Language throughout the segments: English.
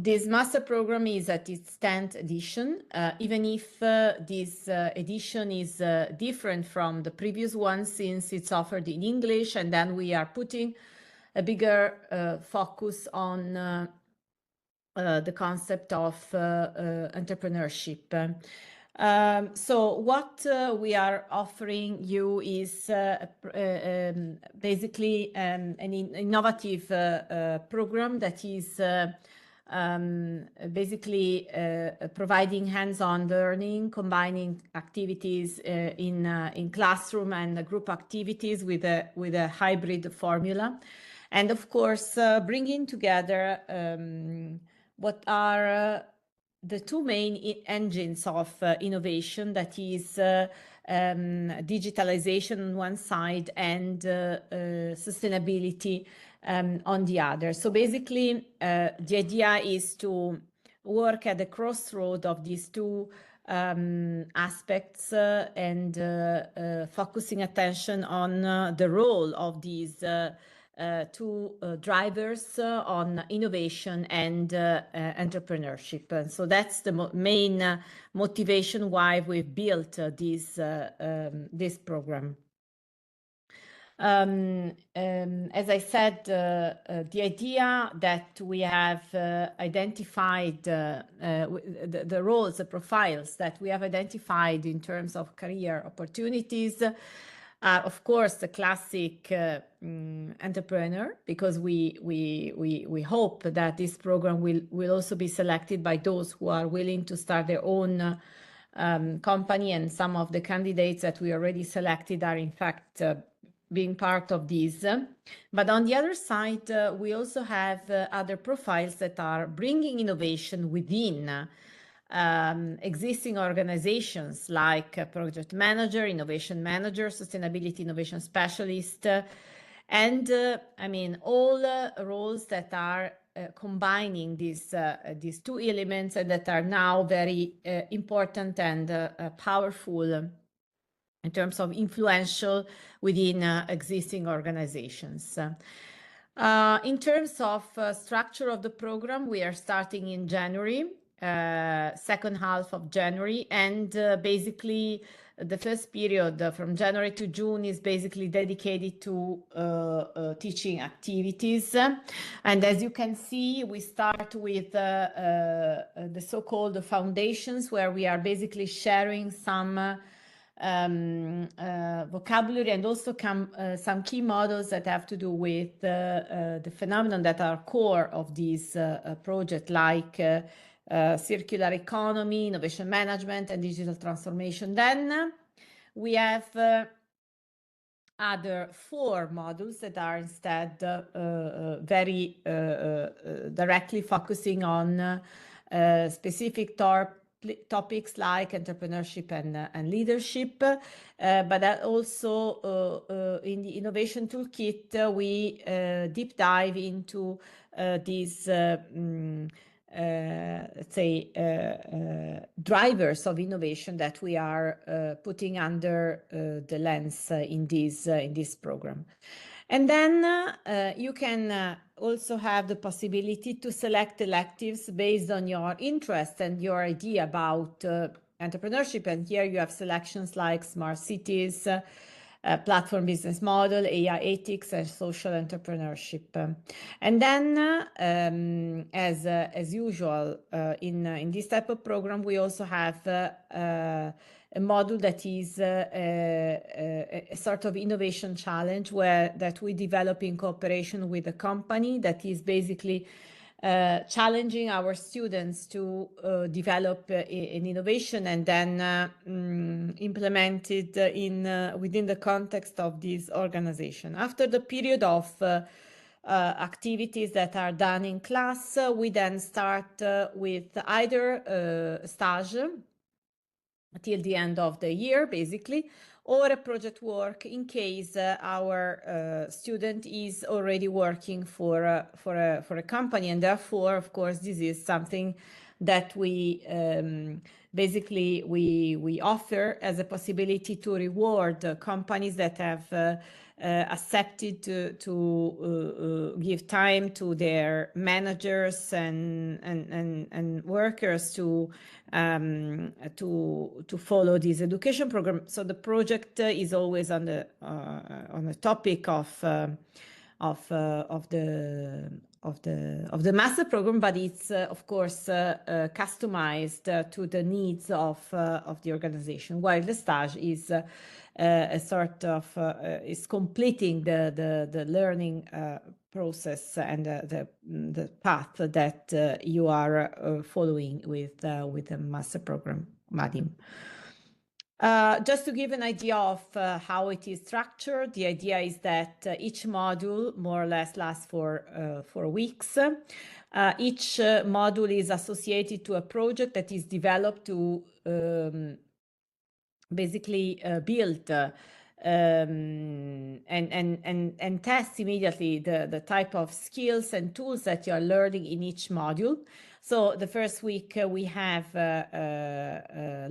This master program is at its 10th edition, even if this edition is different from the previous one since it's offered in English, and then we are putting a bigger focus on the concept of entrepreneurship. So what we are offering you is basically an innovative program that is basically providing hands-on learning, combining activities in classroom and group activities with a hybrid formula, and of course bringing together what are the two main engines of innovation, that is digitalization on one side and sustainability on the other. So basically, the idea is to work at the crossroad of these two aspects and focusing attention on the role of these two drivers on innovation and entrepreneurship. And so that's the main motivation why we've built this program. As I said, the idea that we have identified the roles, the profiles that we have identified in terms of career opportunities are, of course, the classic entrepreneur, because we hope that this program will also be selected by those who are willing to start their own company, and some of the candidates that we already selected are in fact being part of these. But on the other side, we also have other profiles that are bringing innovation within existing organizations, like project manager, innovation manager, sustainability innovation specialist, and I mean all roles that are combining these two elements, and that are now very important and powerful in terms of influential within existing organizations. In terms of structure of the program, we are starting in January, second half of January, and basically the first period from January to June is basically dedicated to teaching activities. And as you can see, we start with the so-called foundations, where we are basically sharing some vocabulary and also some key models that have to do with the phenomenon that are core of this project, like circular economy, innovation management, and digital transformation. Then we have other 4 modules that are instead very directly focusing on specific topics like entrepreneurship and leadership, but that also in the innovation toolkit we deep dive into these let's say drivers of innovation that we are putting under the lens in this program. And then you can also have the possibility to select electives based on your interest and your idea about entrepreneurship. And here you have selections like smart cities, platform business model, AI ethics, and social entrepreneurship. And then, as usual, in this type of program, we also have a module that is a sort of innovation challenge that we develop in cooperation with a company that is basically challenging our students to develop an innovation and then implement it within the context of this organization. After the period of activities that are done in class, we then start with either stage till the end of the year, basically, or a project work in case our student is already working for a company, and therefore, of course, this is something that we offer as a possibility to reward companies that have accepted to give time to their managers and workers to follow this education program. So the project is always on the topic of the master program, but it's of course customized to the needs of the organization, while the stage is a sort of is completing the learning process and the path that you are following with the master program MADIM. Just to give an idea of how it is structured, the idea is that each module more or less lasts for 4 weeks. Each module is associated to a project that is developed to basically build and test immediately the type of skills and tools that you are learning in each module. So the first week we have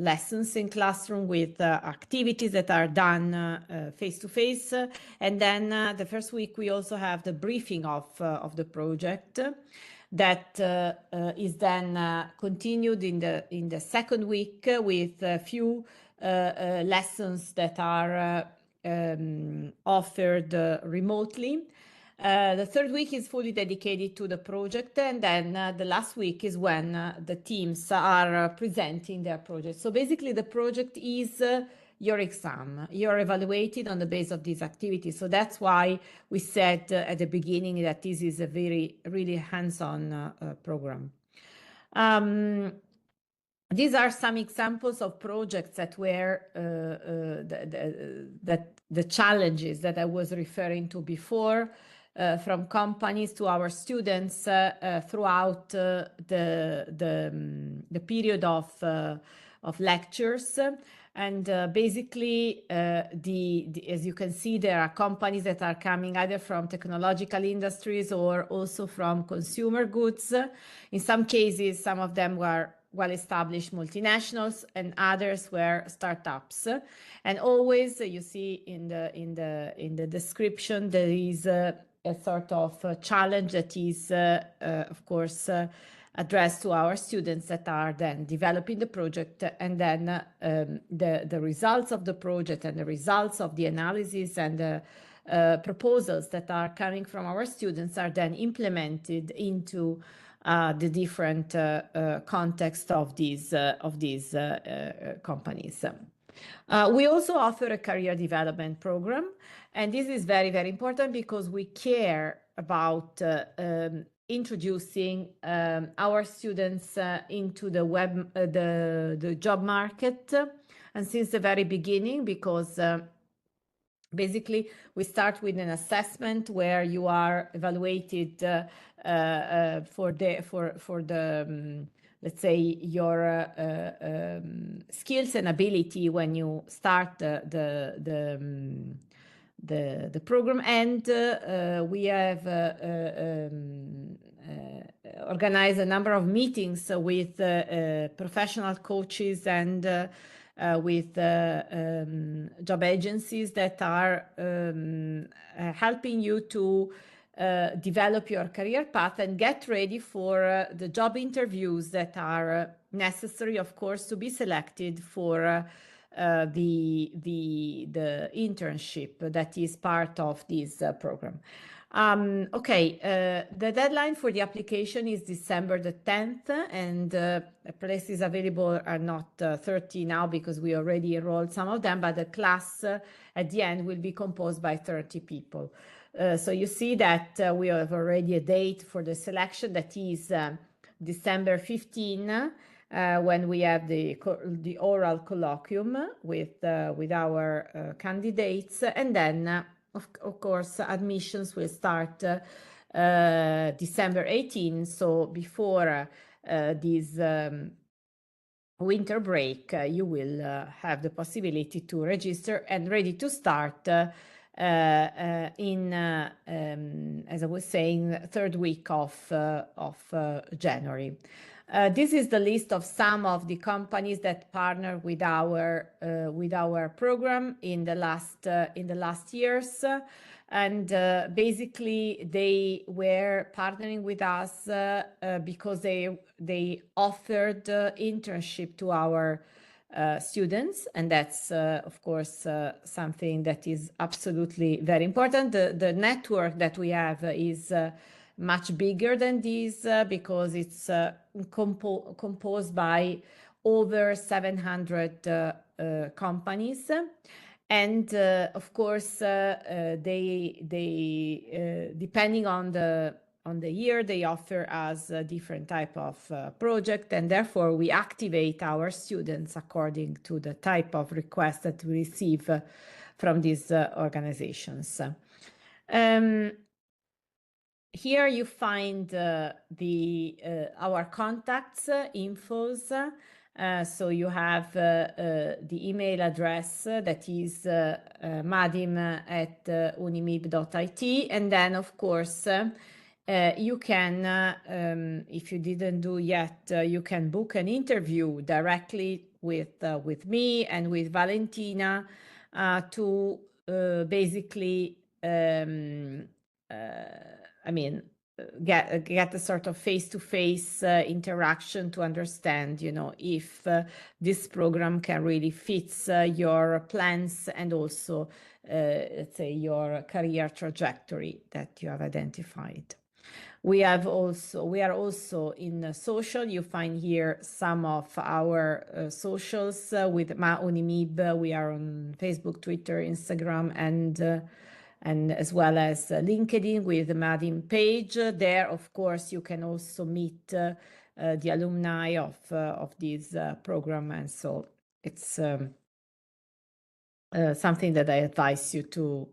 lessons in classroom with activities that are done face-to-face. And then the first week we also have the briefing of the project that is then continued in the second week with a few lessons that are offered remotely. The third week is fully dedicated to the project, and then the last week is when the teams are presenting their project. So basically the project is your exam. You're evaluated on the basis of these activities. So that's why we said at the beginning that this is a really hands-on program. These are some examples of projects that were the challenges that I was referring to before, from companies to our students throughout the period of lectures. And basically, as you can see, there are companies that are coming either from technological industries or also from consumer goods. In some cases, some of them were well-established multinationals, and others were startups. And always, you see in the description, there is a sort of challenge that is, of course, addressed to our students that are then developing the project, and then the results of the project and the results of the analysis and the proposals that are coming from our students are then implemented into the different context of these companies. We also offer a career development program, and this is very, very important because we care about introducing our students into the job market, and since the very beginning, because basically we start with an assessment where you are evaluated for the let's say your skills and ability when you start the program, and we have organized a number of meetings with professional coaches and with job agencies that are helping you to develop your career path and get ready for the job interviews that are necessary, of course, to be selected for the internship that is part of this program. The deadline for the application is December the 10th, and places available are not 30 now because we already enrolled some of them, but the class at the end will be composed by 30 people. So you see that we have already a date for the selection, that is December 15, when we have the oral colloquium with our candidates, and then of course admissions will start December 18, so before this winter break you will have the possibility to register and ready to start as I was saying, third week of January. This is the list of some of the companies that partner with our program in the last years, and basically they were partnering with us because they offered internship to our students, and that's of course something that is absolutely very important. The network that we have is much bigger than this because it's composed by over 700 companies, and of course they depending on the year, they offer us a different type of project, and therefore we activate our students according to the type of request that we receive from these organizations. Here you find our contacts infos. So you have the email address that is madim@unimib.it, and then of course you can, if you didn't do yet, you can book an interview directly with me and with Valentina to basically get a sort of face-to-face interaction to understand, if this program can really fit your plans and also, let's say, your career trajectory that you have identified. We are also in social. You find here some of our socials with Unimib. We are on Facebook, Twitter, Instagram, and as well as LinkedIn with the MADIM page. There, of course, you can also meet the alumni of this program, and so it's something that I advise you to